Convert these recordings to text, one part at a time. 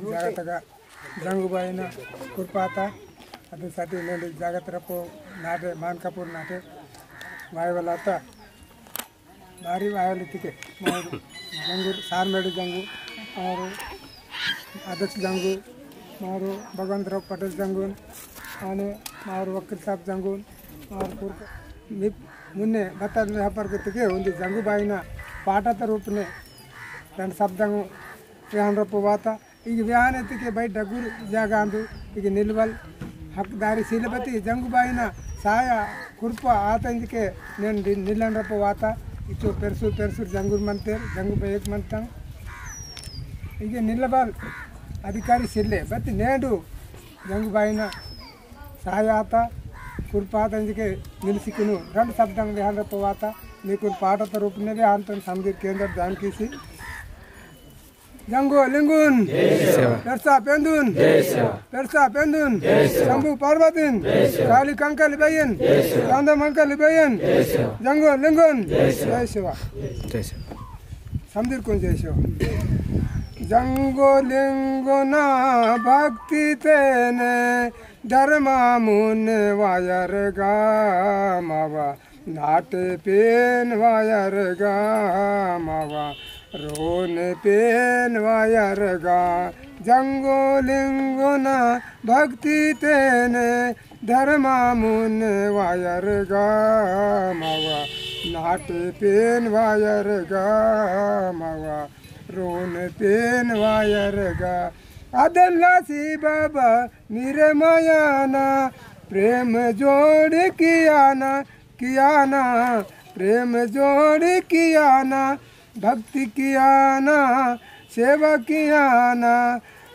జాగ్రత్తగా జంగుబాయిన కుర్పాత ಅದಕ್ಕೆ ನೋಡಿ ಜಾಗತ್ರಪ್ಪು ನಾಟೆ ಮಾನ್ಕಾಪುರ್ ನಾಟೆ ವಾಯುವಲಾತ ಭಾರಿ ವಾಯುಲಿತ್ತಿಗೆ ಮಾರು जंगूर सारमेड़ जंगू और अध्यक्ष जंगू मारू भगवंतराव पटेल जंगून आणि मारू वकील साहब जंगून और मुन्ने बता व्यापारगतिಗೆ ಒಂದು ಜಂಗುಬಾಯಿನ ಪಾಠದ ರೂಪನೆ రెండు శబ్దంగు వ్యాన్ రూపవాత ಈಗ ವ್ಯಾನತಿಗೆ ಬೈ ಡಗುರು ಜಾಗ ಅಂದು ಈಗ ನಿಲ್ವಲ್ ಹಕ್ದಾರಿ ಸಿಲಬತಿ ಜಂಗುಬಾಯಿನ ಸಾಯ ಕುರ್ಪ ಆತಂದಿಕೆ నేను నిల్లన్ రూపవాత इतो पेरसू जंगूर मनते जंगूबाई एक मनता ಈಗ ನಿಲ್ಲಬಾಲ್ अधिकारी सिल्ले बत्ती नेडू जंगूबाईन सहायात कुर्पात अंजिके निलसिकुनु రెండు శబ్దం విహార పోవాత మీకు పాఠత రూపనేది ఆంతరం సంగీత కేంద్ర ధ్యాన్ कीसी जंगू लिंगुन पेरसा पेंदुन शंभू पार्वतीन काली कंकल बयन चांदा मंकल बयन जंगू लिंगुन जय शिवा समझिर कौन जय शिवा जंगू लिंगुना भक्ति तेने धर्मा मुन वायर गा मावा नाटे पेन वायर गा मावा रोन पेन वायर गा जंगो लिंगुना भक्ति तेने धर्मा मुन वायर गा मावा नाटे पेन वायर गा मावा रोन पेन वायर गा अदल्ला सी बाबा मेरे मायाना प्रेम जोड़ कियाना प्रेम जोड़ कियाना भक्ति कियाना सेवा कियाना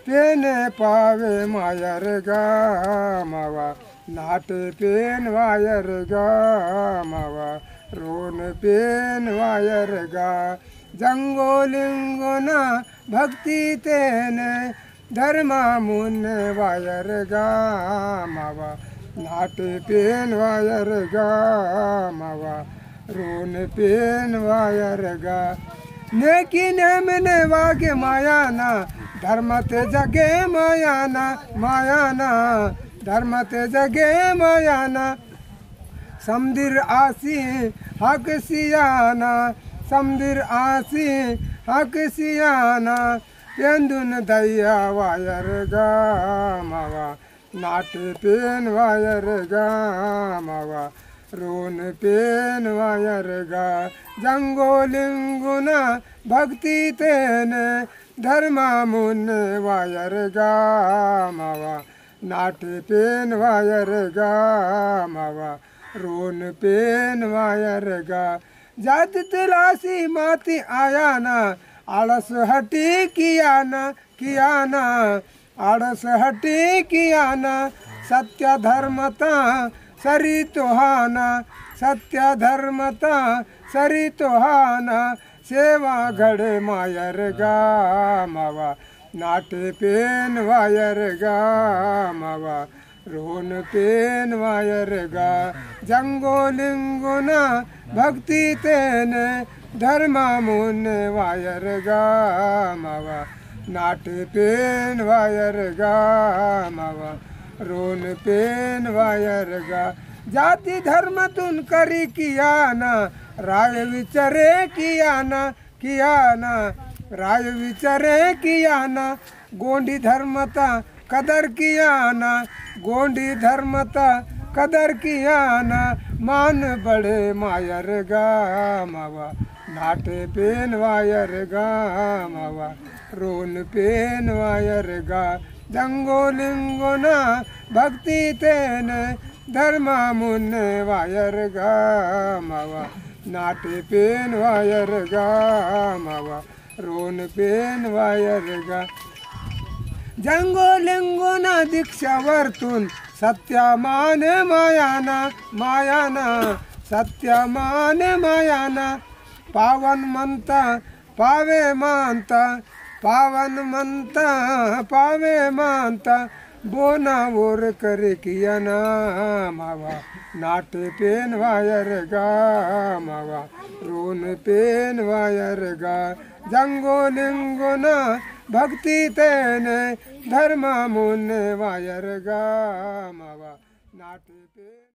पेने पावे मायर गा मावा नाटे पेन वायर गा मावा रोन पेन वायर गा जंगो लिंगोना भक्ति तेने धर्मा मुन वायर गा मावा नाटे पेन वायर गा मावा रोन पेन वायर गा नेकी नेमने वागे मायाना धर्म ते जगे मायाना धर्म ते जगे मायाना समदिर आसी हक सियाना समदिर आसी हक सियाना पेंदुन दैया वायर गा मावा नाटे पेन वायर गा मावा रोन पेन वायर गा जंगो लिंगुना भक्ति तेने धर्मा मुन वायर गा मावा नाटे पेन वायर गा मावा रोन पेन वायर गा जात तलासी माती आयाना आलस हटी कियाना आलस हटी कियाना सत्य धर्मता सरी तोहाना सत्य धर्मता सरी तोहाना सेवा घड़े मायर गा मावा नाटे पेन वायर गा मावा रोन पेन वायर गा जंगो लिंगुना भक्ति तेने धर्मा मुन वायर गा मावा नाटे पेन वायर गा मावा रोन पेन वायर गा जाति धर्म तुन करी कियाना राय विचरे कियाना राय विचरे कियाना गोंडी धर्मता कदर कियाना गोंडी धर्मता कदर कियाना मान बड़े मायर गा मावा नाटे पेन वायर गा मावा रोन पेन वायर गा जंगो लिंगुना भक्ति तेने धर्मा मुन वायर गा मावा नाटे पेन वायर गा मावा रोन पेन वायर गा जंगो लिंगुना दीक्षा वर्तुन सत्य मान मायाना सत्य मान मायाना पावन मनता पावे मानता पावन मनता पावे मानता बोना वोर करे किया ना मावा नाटे पेन वायर गा मावा रोन पेन वायर गा जंगो लिंगो न भक्ति तेने धर्म मुन वायर गा मावा नाटे